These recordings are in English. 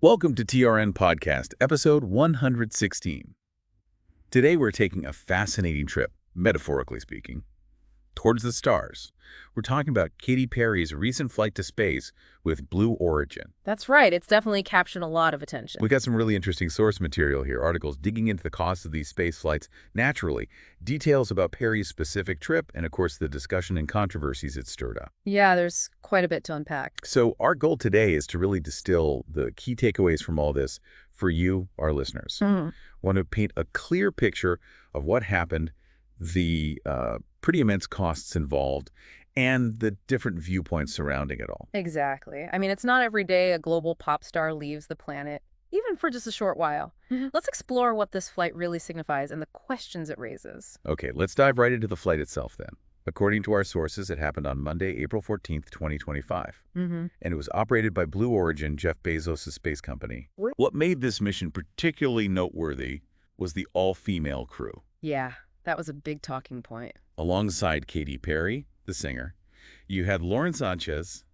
Welcome to TRN Podcast, episode 116. Today we're taking a fascinating trip, metaphorically speaking, towards the stars. We're talking about Katy Perry's recent flight to space with Blue Origin. That's right. It's definitely captured a lot of attention. We got some really interesting source material here, articles digging into the cost of these space flights naturally, details about Perry's specific trip, and of course the discussion and controversies it stirred up. Yeah, there's quite a bit to unpack. So our goal today is to really distill the key takeaways from all this for you, our listeners. Want to paint a clear picture of what happened, the pretty immense costs involved, and the different viewpoints surrounding it all. Exactly. I mean, it's not every day a global pop star leaves the planet, even for just a short while. Let's explore what this flight really signifies and the questions it raises. Okay, let's dive right into the flight itself then. According to our sources, it happened on Monday, April 14th, 2025. And it was operated by Blue Origin, Jeff Bezos' space company. What made this mission particularly noteworthy was the all-female crew. Yeah, that was a big talking point. Alongside Katy Perry, the singer, you had Lauren Sanchez,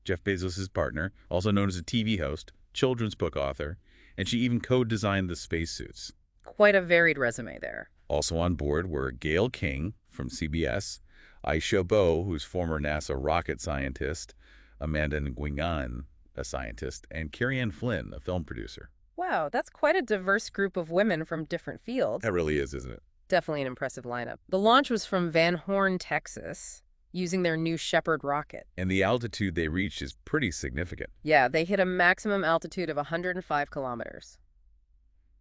Jeff Bezos' partner, also known as a TV host, children's book author, and she even co-designed the spacesuits. Quite a varied resume there. Also on board were Gayle King from CBS, Aisha Bo, who's former NASA rocket scientist, Amanda Nguyen, a scientist, and Carrie-Anne Flynn, a film producer. Wow, that's quite a diverse group of women from different fields. That really is, isn't it? Definitely an impressive lineup. The launch was from Van Horn, Texas, using their new Shepard rocket. And the altitude they reached is pretty significant. Yeah, they hit a maximum altitude of 105 kilometers.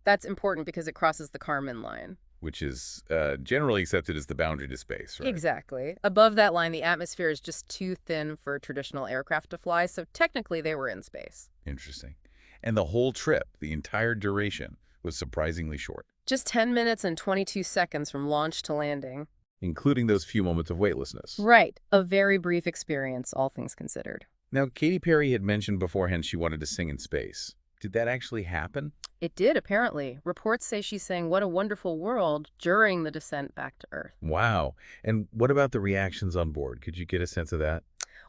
That's important because it crosses the Kármán line. Which is generally accepted as the boundary to space, right? Exactly. Above that line, the atmosphere is just too thin for traditional aircraft to fly, so technically they were in space. Interesting. And the whole trip, the entire duration, was surprisingly short. Just 10 minutes and 22 seconds from launch to landing. Including those few moments of weightlessness. Right. A very brief experience, all things considered. Now, Katy Perry had mentioned beforehand she wanted to sing in space. Did that actually happen? It did, apparently. Reports say she sang What a Wonderful World during the descent back to Earth. Wow. And what about the reactions on board? Could you get a sense of that?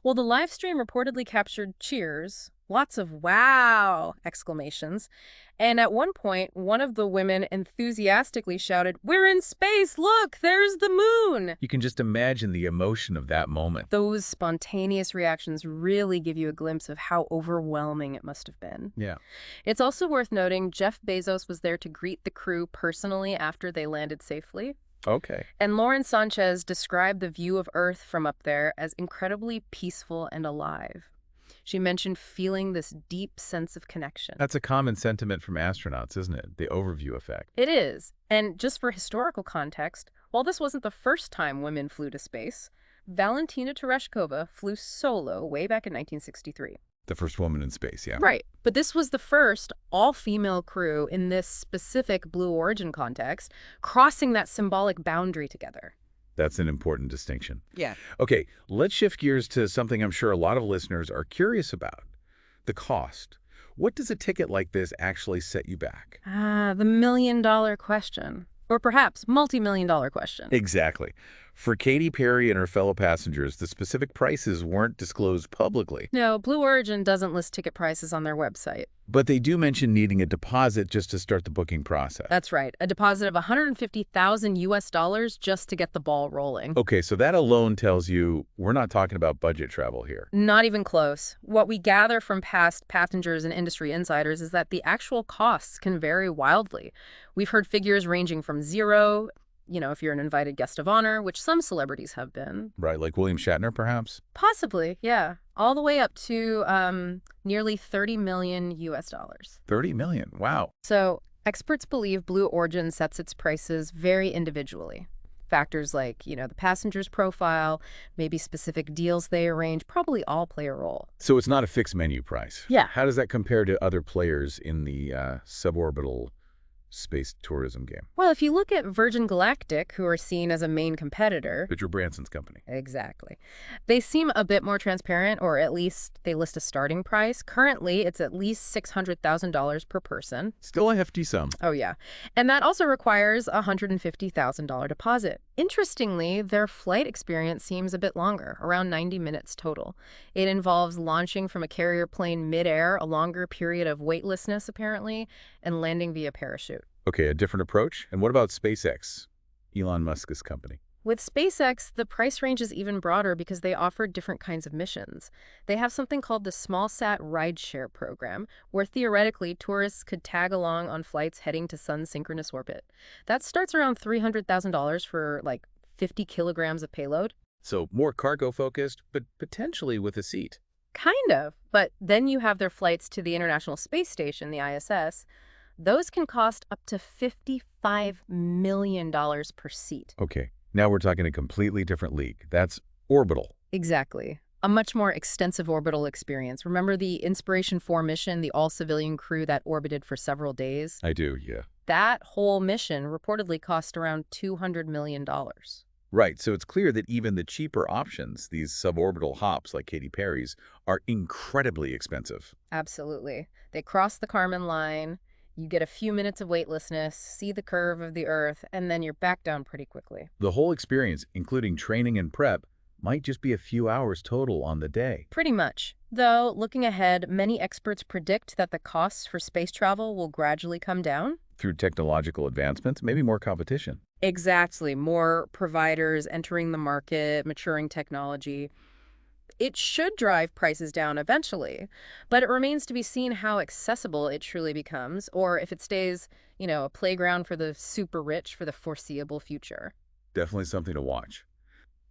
Well, the live stream reportedly captured cheers, lots of wow exclamations, and at one point, one of the women enthusiastically shouted, "We're in space! Look, there's the moon!" You can just imagine the emotion of that moment. Those spontaneous reactions really give you a glimpse of how overwhelming it must have been. Yeah. It's also worth noting Jeff Bezos was there to greet the crew personally after they landed safely. Okay. And Lauren Sanchez described the view of Earth from up there as incredibly peaceful and alive. She mentioned feeling this deep sense of connection. That's a common sentiment from astronauts, isn't it? The overview effect. It is. And just for historical context, while this wasn't the first time women flew to space, Valentina Tereschkowa flew solo way back in 1963. The first woman in space, yeah. Right. But this was the first all-female crew in this specific Blue Origin context, crossing that symbolic boundary together. That's an important distinction. Yeah. Okay, let's shift gears to something I'm sure a lot of listeners are curious about. The cost. What does a ticket like this actually set you back? The million-dollar question. Or perhaps multi-million-dollar question. Exactly. For Katy Perry and her fellow passengers, the specific prices weren't disclosed publicly. No, Blue Origin doesn't list ticket prices on their website. But they do mention needing a deposit just to start the booking process. That's right. A deposit of $150,000 just to get the ball rolling. Okay, so that alone tells you we're not talking about budget travel here. Not even close. What we gather from past passengers and industry insiders is that the actual costs can vary wildly. We've heard figures ranging from zero, if you're an invited guest of honor, which some celebrities have been. Right, like William Shatner, perhaps? Possibly, yeah. All the way up to nearly $30 million. $30 million, wow. So experts believe Blue Origin sets its prices very individually. Factors like, the passenger's profile, maybe specific deals they arrange, probably all play a role. So it's not a fixed menu price? Yeah. How does that compare to other players in the suborbital space tourism game? Well, if you look at Virgin Galactic, who are seen as a main competitor. Richard Branson's company. Exactly. They seem a bit more transparent, or at least they list a starting price. Currently, it's at least $600,000 per person. Still a hefty sum. Oh, yeah. And that also requires a $150,000 deposit. Interestingly, their flight experience seems a bit longer, around 90 minutes total. It involves launching from a carrier plane midair, a longer period of weightlessness, apparently, and landing via parachute. Okay, a different approach. And what about SpaceX, Elon Musk's company? With SpaceX, the price range is even broader because they offer different kinds of missions. They have something called the SmallSat Rideshare program, where theoretically tourists could tag along on flights heading to sun synchronous orbit. That starts around $300,000 for like 50 kilograms of payload. So more cargo-focused, but potentially with a seat. Kind of. But then you have their flights to the International Space Station, the ISS. Those can cost up to $55 million per seat. Okay, now we're talking a completely different league. That's orbital. Exactly. A much more extensive orbital experience. Remember the Inspiration 4 mission, the all-civilian crew that orbited for several days? I do, yeah. That whole mission reportedly cost around $200 million. Right, so it's clear that even the cheaper options, these suborbital hops like Katy Perry's, are incredibly expensive. Absolutely. They cross the Kármán line. You get a few minutes of weightlessness, see the curve of the Earth, and then you're back down pretty quickly. The whole experience, including training and prep, might just be a few hours total on the day. Pretty much. Though, looking ahead, many experts predict that the costs for space travel will gradually come down. Through technological advancements, maybe more competition. Exactly. More providers entering the market, maturing technology. It should drive prices down eventually, but it remains to be seen how accessible it truly becomes, or if it stays, a playground for the super rich for the foreseeable future. Definitely something to watch.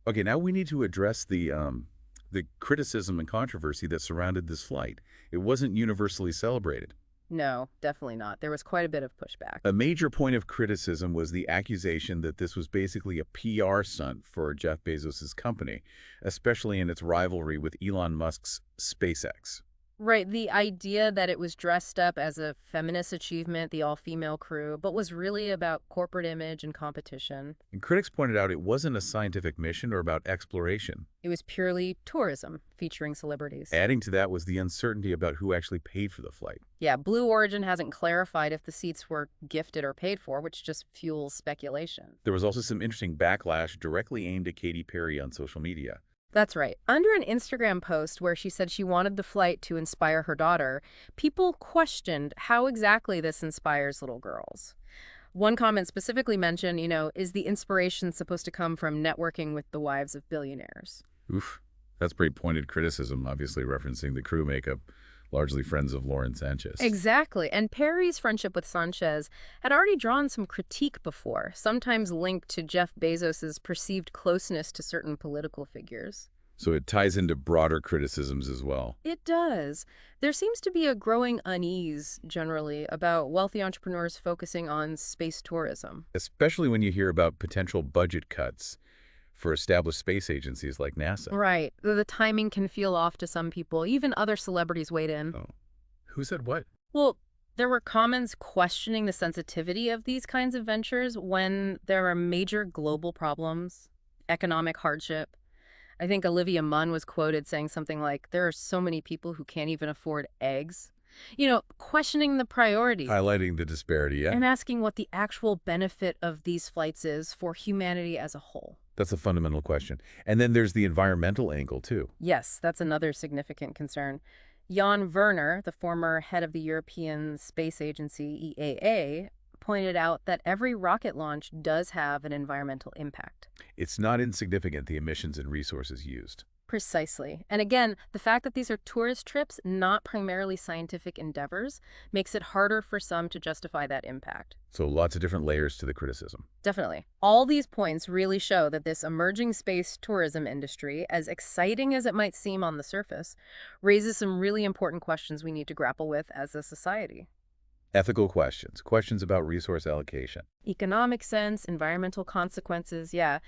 Okay, now we need to address the criticism and controversy that surrounded this flight. It wasn't universally celebrated. No, definitely not. There was quite a bit of pushback. A major point of criticism was the accusation that this was basically a PR stunt for Jeff Bezos' company, especially in its rivalry with Elon Musk's SpaceX. Right, the idea that it was dressed up as a feminist achievement, the all-female crew, but was really about corporate image and competition. And critics pointed out it wasn't a scientific mission or about exploration. It was purely tourism, featuring celebrities. Adding to that was the uncertainty about who actually paid for the flight. Yeah, Blue Origin hasn't clarified if the seats were gifted or paid for, which just fuels speculation. There was also some interesting backlash directly aimed at Katy Perry on social media. That's right. Under an Instagram post where she said she wanted the flight to inspire her daughter, people questioned how exactly this inspires little girls. One comment specifically mentioned, is the inspiration supposed to come from networking with the wives of billionaires? Oof, that's pretty pointed criticism, obviously referencing the crew makeup, largely friends of Lauren Sanchez. Exactly. And Perry's friendship with Sanchez had already drawn some critique before, sometimes linked to Jeff Bezos' perceived closeness to certain political figures. So it ties into broader criticisms as well. It does. There seems to be a growing unease, generally, about wealthy entrepreneurs focusing on space tourism. Especially when you hear about potential budget cuts for established space agencies like NASA. Right. The timing can feel off to some people. Even other celebrities weighed in. Oh. Who said what? Well, there were comments questioning the sensitivity of these kinds of ventures when there are major global problems, economic hardship. I think Olivia Munn was quoted saying something like, there are so many people who can't even afford eggs. Questioning the priorities. Highlighting the disparity, yeah. And asking what the actual benefit of these flights is for humanity as a whole. That's a fundamental question. And then there's the environmental angle, too. Yes, that's another significant concern. Jan Werner, the former head of the European Space Agency, EAA, pointed out that every rocket launch does have an environmental impact. It's not insignificant, the emissions and resources used. Precisely. And again, the fact that these are tourist trips, not primarily scientific endeavors, makes it harder for some to justify that impact. So lots of different layers to the criticism. Definitely. All these points really show that this emerging space tourism industry, as exciting as it might seem on the surface, raises some really important questions we need to grapple with as a society. Ethical questions about resource allocation. Economic sense, environmental consequences, yeah.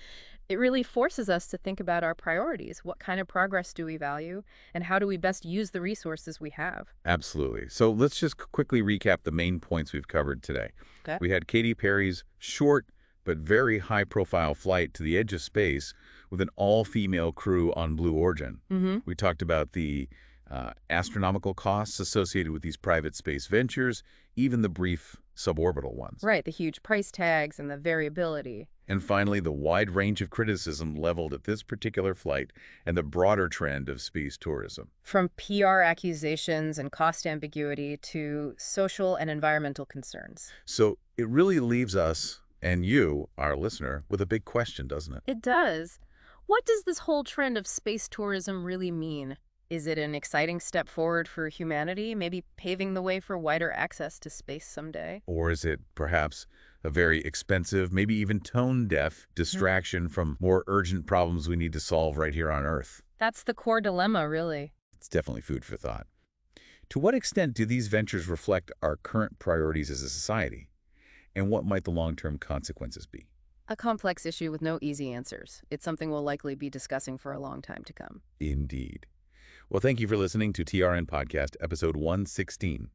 It really forces us to think about our priorities. What kind of progress do we value, and how do we best use the resources we have? Absolutely. So let's just quickly recap the main points we've covered today. Okay. We had Katy Perry's short but very high-profile flight to the edge of space with an all-female crew on Blue Origin. Mm-hmm. We talked about the astronomical costs associated with these private space ventures, even the brief suborbital ones. Right, the huge price tags and the variability. And finally, the wide range of criticism leveled at this particular flight and the broader trend of space tourism. From PR accusations and cost ambiguity to social and environmental concerns. So it really leaves us, and you, our listener, with a big question, doesn't it? It does. What does this whole trend of space tourism really mean? Is it an exciting step forward for humanity, maybe paving the way for wider access to space someday? Or is it perhaps a very expensive, maybe even tone-deaf distraction from more urgent problems we need to solve right here on Earth? That's the core dilemma, really. It's definitely food for thought. To what extent do these ventures reflect our current priorities as a society? And what might the long-term consequences be? A complex issue with no easy answers. It's something we'll likely be discussing for a long time to come. Indeed. Well, thank you for listening to TRN Podcast, episode 116.